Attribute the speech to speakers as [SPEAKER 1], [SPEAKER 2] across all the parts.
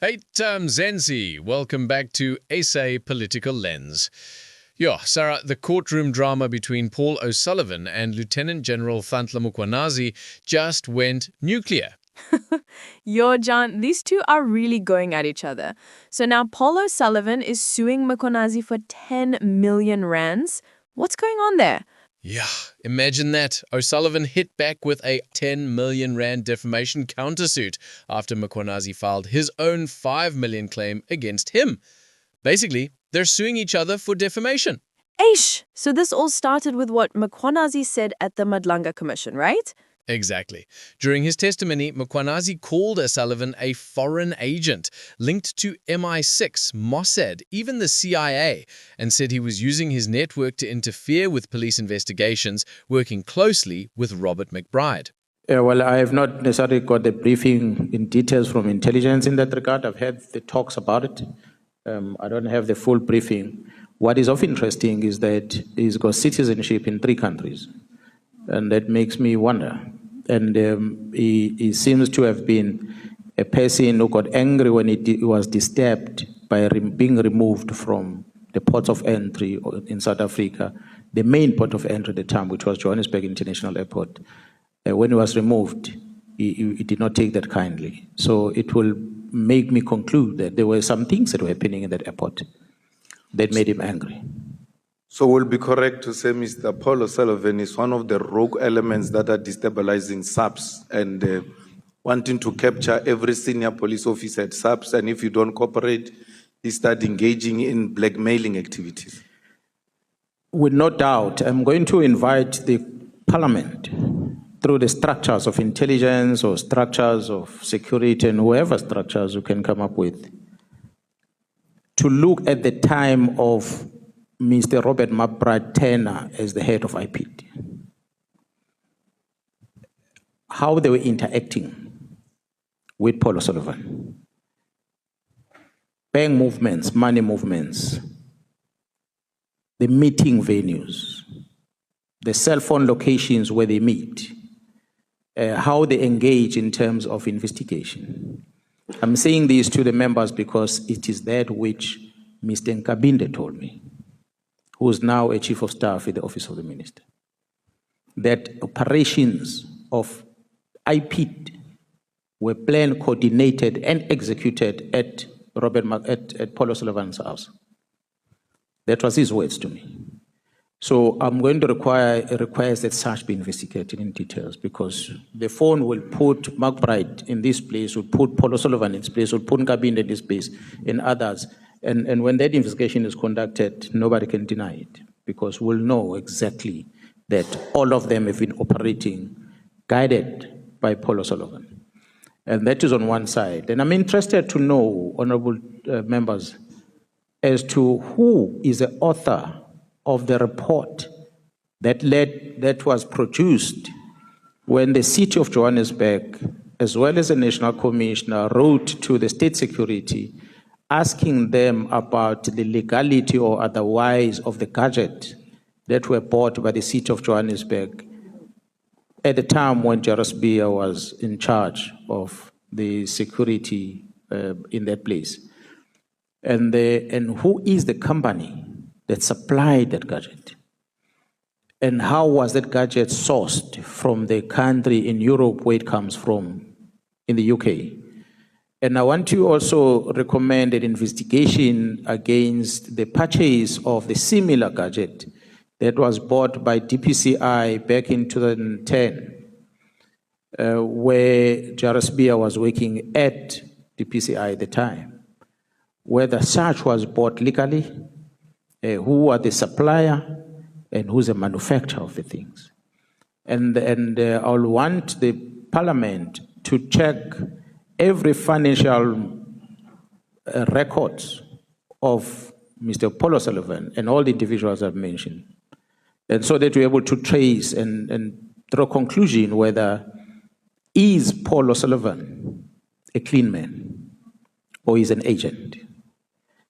[SPEAKER 1] Hey, Zenzi, welcome back to SA Political Lens. Yeah, Sarah, the courtroom drama between Paul O'Sullivan and Lieutenant General Mkhwanazi just went nuclear.
[SPEAKER 2] Yo, John, these two are really going at each other. So now Paul O'Sullivan is suing Mkhwanazi for 10 million rands. What's going on there?
[SPEAKER 1] Yeah, imagine that. O'Sullivan hit back with a 10 million rand defamation countersuit after Mkhwanazi filed his own 5 million claim against him. Basically, they're suing each other for defamation.
[SPEAKER 2] Aish! So this all started with what Mkhwanazi said at the Madlanga Commission, right?
[SPEAKER 1] Exactly. During his testimony, Mkhwanazi called O'Sullivan a foreign agent linked to MI6, Mossad, even the CIA, and said he was using his network to interfere with police investigations, working closely with Robert McBride.
[SPEAKER 3] Well, I have not necessarily got the briefing in details from intelligence in that regard. I've heard the talks about it. I don't have the full briefing. What is of interesting is that he's got citizenship in 3 countries, and that makes me wonder. And he seems to have been a person who got angry when he was disturbed by being removed from the ports of entry in South Africa, the main port of entry at the time, which was Johannesburg International Airport. When he was removed, he did not take that kindly. So it will make me conclude that there were some things that were happening in that airport that made him angry.
[SPEAKER 4] So we'll be correct to say Mr. Paul O'Sullivan is one of the rogue elements that are destabilizing SAPS and wanting to capture every senior police officer at SAPS, and if you don't cooperate, he start engaging in blackmailing activities.
[SPEAKER 3] With no doubt, I'm going to invite the parliament through the structures of intelligence or structures of security and whoever structures you can come up with to look at the time of Mr. Robert McBride Turner as the head of IPD. How they were interacting with Paul O'Sullivan. Bank movements, money movements, the meeting venues, the cell phone locations where they meet, how they engage in terms of investigation. I'm saying this to the members because it is that which Mr. Nkabinde told me, who is now a chief of staff in the office of the minister, that operations of IPD were planned, coordinated, and executed at Paul O'Sullivan's house. That was his words to me. So I'm going to request that such be investigated in details, because the phone will put McBride in this place, will put Paul O'Sullivan in this place, will put Nkabinde in this place, and others. And when that investigation is conducted, nobody can deny it, because we'll know exactly that all of them have been operating, guided by Paul O'Sullivan. And that is on one side. And I'm interested to know, honorable members, as to who is the author of the report that was produced when the city of Johannesburg, as well as the National Commissioner, wrote to the State Security asking them about the legality or otherwise of the gadget that were bought by the city of Johannesburg at the time when Jairus Bia was in charge of the security in that place. And who is the company that supplied that gadget? And how was that gadget sourced from the country in Europe where it comes from, in the UK? And I want to also recommend an investigation against the purchase of the similar gadget that was bought by DPCI back in 2010, where Jairus Bia was working at DPCI at the time. Whether such was bought legally, who are the supplier, and who's the manufacturer of the things. And I'll want the parliament to check every financial records of Mr. Paul O'Sullivan and all the individuals I've mentioned, and so that we're able to trace and draw a conclusion whether is Paul O'Sullivan a clean man or is an agent.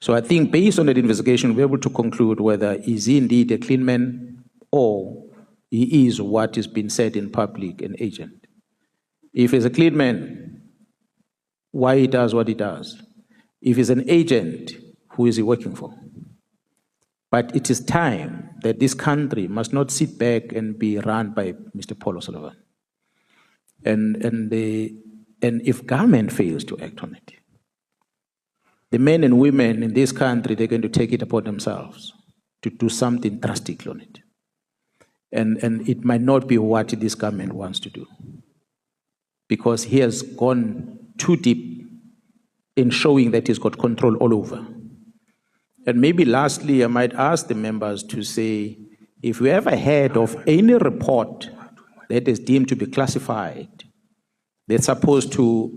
[SPEAKER 3] So I think based on that investigation, we're able to conclude whether is he indeed a clean man or he is what is being said in public, an agent. If he's a clean man, why he does what he does, If he's an agent, who is he working for? But it is time that this country must not sit back and be run by Mr. Paul O'Sullivan. And if government fails to act on it, the men and women in this country, they're going to take it upon themselves to do something drastic on it. And it might not be what this government wants to do, because he has gone too deep in showing that he's got control all over. And maybe lastly, I might ask the members to say, if we ever heard of any report that is deemed to be classified, that's supposed to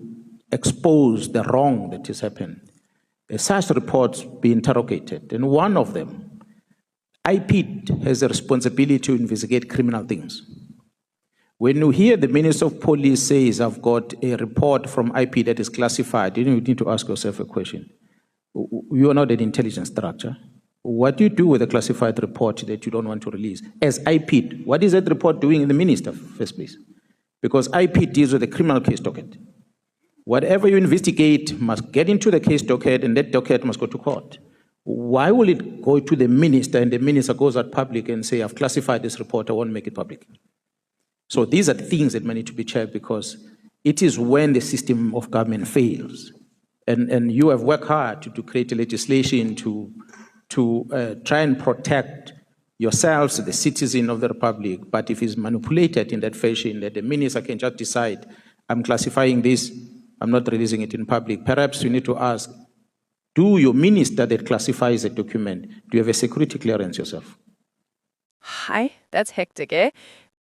[SPEAKER 3] expose the wrong that has happened, such reports be interrogated. And one of them, IP has a responsibility to investigate criminal things. When you hear the Minister of Police says, I've got a report from IP that is classified, you need to ask yourself a question. You are not an intelligence structure. What do you do with a classified report that you don't want to release? As IP, what is that report doing in the minister, first place? Because IP deals with the criminal case docket. Whatever you investigate must get into the case docket, and that docket must go to court. Why will it go to the minister and the minister goes out public and say, I've classified this report, I won't make it public? So these are things that need to be checked, because it is when the system of government fails. And you have worked hard to create a legislation to try and protect yourselves, the citizen of the Republic. But if it's manipulated in that fashion, that the minister can just decide, I'm classifying this, I'm not releasing it in public, perhaps you need to ask, do your minister that classifies a document, do you have a security clearance yourself?
[SPEAKER 2] Hi, that's hectic, eh?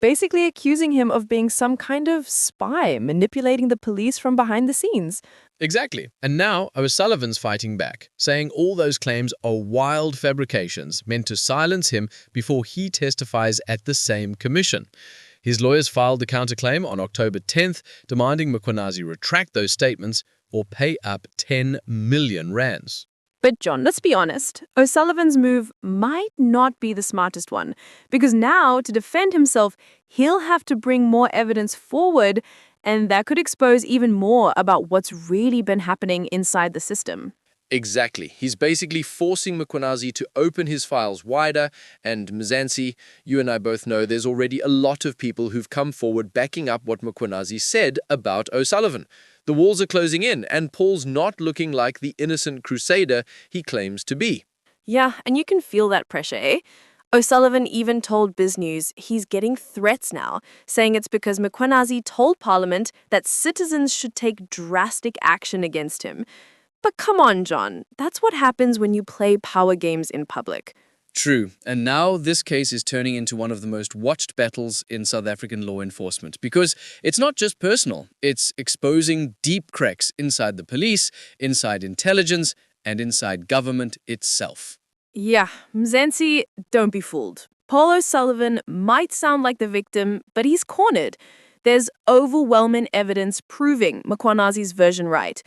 [SPEAKER 2] Basically accusing him of being some kind of spy, manipulating the police from behind the scenes.
[SPEAKER 1] Exactly. And now O'Sullivan's fighting back, saying all those claims are wild fabrications meant to silence him before he testifies at the same commission. His lawyers filed a counterclaim on October 10th, demanding Mkhwanazi retract those statements or pay up 10 million rands.
[SPEAKER 2] But John, let's be honest, O'Sullivan's move might not be the smartest one, because now, to defend himself, he'll have to bring more evidence forward, and that could expose even more about what's really been happening inside the system.
[SPEAKER 5] Exactly. He's basically forcing Mkhwanazi to open his files wider, and Mkhwanazi, you and I both know there's already a lot of people who've come forward backing up what Mkhwanazi said about O'Sullivan. The walls are closing in, and Paul's not looking like the innocent crusader he claims to be.
[SPEAKER 2] Yeah, and you can feel that pressure, eh? O'Sullivan even told BizNews he's getting threats now, saying it's because Mkhwanazi told Parliament that citizens should take drastic action against him. But come on, John, that's what happens when you play power games in public.
[SPEAKER 5] True, and now this case is turning into one of the most watched battles in South African law enforcement, because it's not just personal, it's exposing deep cracks inside the police, inside intelligence, and inside government itself.
[SPEAKER 2] Yeah, Mkhwanazi, don't be fooled. Paul O'Sullivan might sound like the victim, but he's cornered. There's overwhelming evidence proving Mkhwanazi's version right.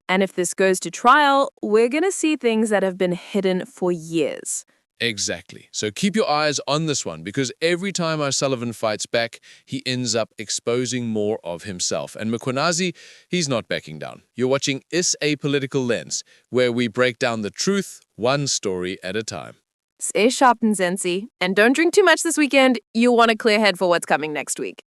[SPEAKER 2] And if this goes to trial, we're going to see things that have been hidden for years.
[SPEAKER 1] Exactly. So keep your eyes on this one, because every time O'Sullivan fights back, he ends up exposing more of himself. And Mkhwanazi, he's not backing down. You're watching Is a Political Lens, where we break down the truth one story at a time.
[SPEAKER 2] Stay sharp, Mkhwanazi, and don't drink too much this weekend. You'll want a clear head for what's coming next week.